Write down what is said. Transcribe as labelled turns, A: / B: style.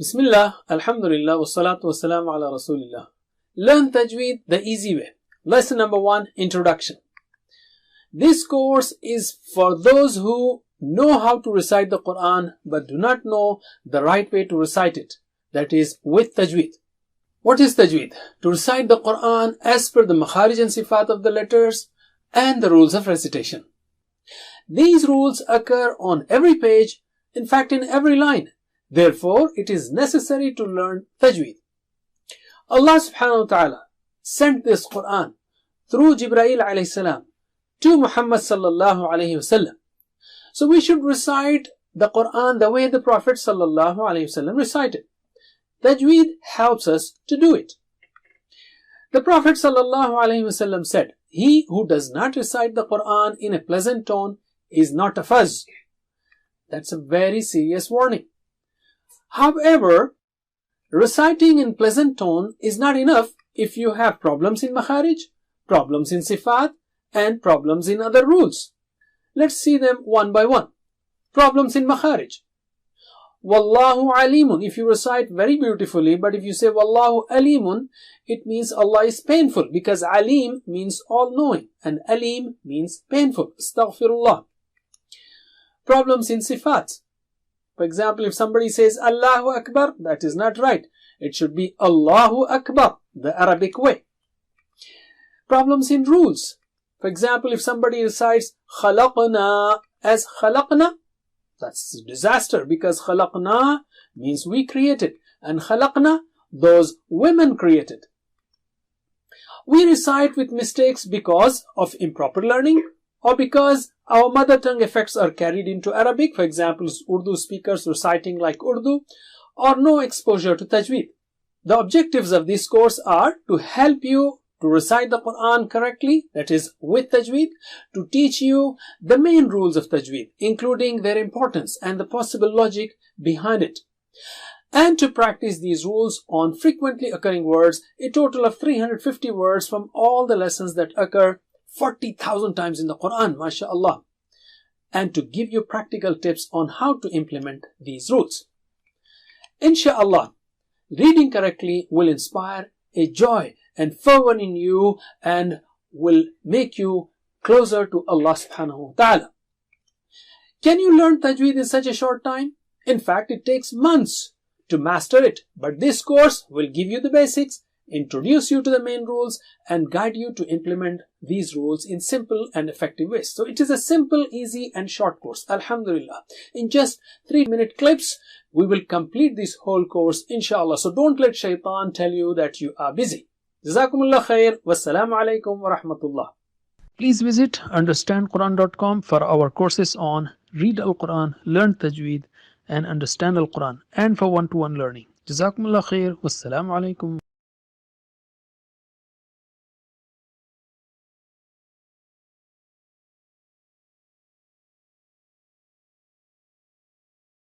A: Bismillah, Alhamdulillah, wassalatu wassalamu ala Rasulillah. Learn Tajweed the easy way. Lesson number 1, Introduction. This course is for those who know how to recite the Quran but do not know the right way to recite it. That is with Tajweed. What is Tajweed? To recite the Quran as per the makharij and sifat of the letters and the rules of recitation. These rules occur on every page, in fact in every line. Therefore, it is necessary to learn Tajweed. Allah subhanahu wa ta'ala sent this Quran through Jibreel alayhi salam to Muhammad sallallahu alayhi wasallam. So we should recite the Quran the way the Prophet sallallahu alayhi wasallam recited. Tajweed helps us to do it. The Prophet sallallahu alayhi wasallam said, "He who does not recite the Quran in a pleasant tone is not a fuzz." That's a very serious warning. However, reciting in pleasant tone is not enough if you have problems in makharij, problems in sifat, and problems in other rules. Let's see them one by one. Problems in makharij. Wallahu alimun. If you recite very beautifully, but if you say Wallahu alimun, it means Allah is painful, because alim means all-knowing and alim means painful. Astaghfirullah. Problems in sifat. For example, if somebody says Allahu Akbar, that is not right. It should be Allahu Akbar, the Arabic way. Problems in rules. For example, if somebody recites Khalaqna as Khalaqna, that's a disaster, because Khalaqna means we created, and Khalaqna, those women created. We recite with mistakes because of improper learning, or because our mother tongue effects are carried into Arabic. For example, Urdu speakers reciting like Urdu, or no exposure to Tajweed. The objectives of this course are to help you to recite the Quran correctly, that is with Tajweed, to teach you the main rules of Tajweed, including their importance and the possible logic behind it, and to practice these rules on frequently occurring words, a total of 350 words from all the lessons that occur 40,000 times in the Quran, mashallah, and to give you practical tips on how to implement these rules. Inshallah, reading correctly will inspire a joy and fervor in you and will make you closer to Allah subhanahu wa ta'ala. Can you learn Tajweed in such a short time? In fact, it takes months to master it, but this course will give you the basics, introduce you to the main rules, and guide you to implement these rules in simple and effective ways. So it is a simple, easy and short course. Alhamdulillah. In just 3-minute clips, we will complete this whole course, inshallah. So don't let shaitan tell you that you are busy. Jazakumullah khair. Wassalamu alaikum wa rahmatullah. Please visit understandquran.com for our courses on Read Al-Quran, Learn Tajweed, and Understand Al-Quran, and for one-to-one learning. Jazakumullah khair. Wassalamu alaikum.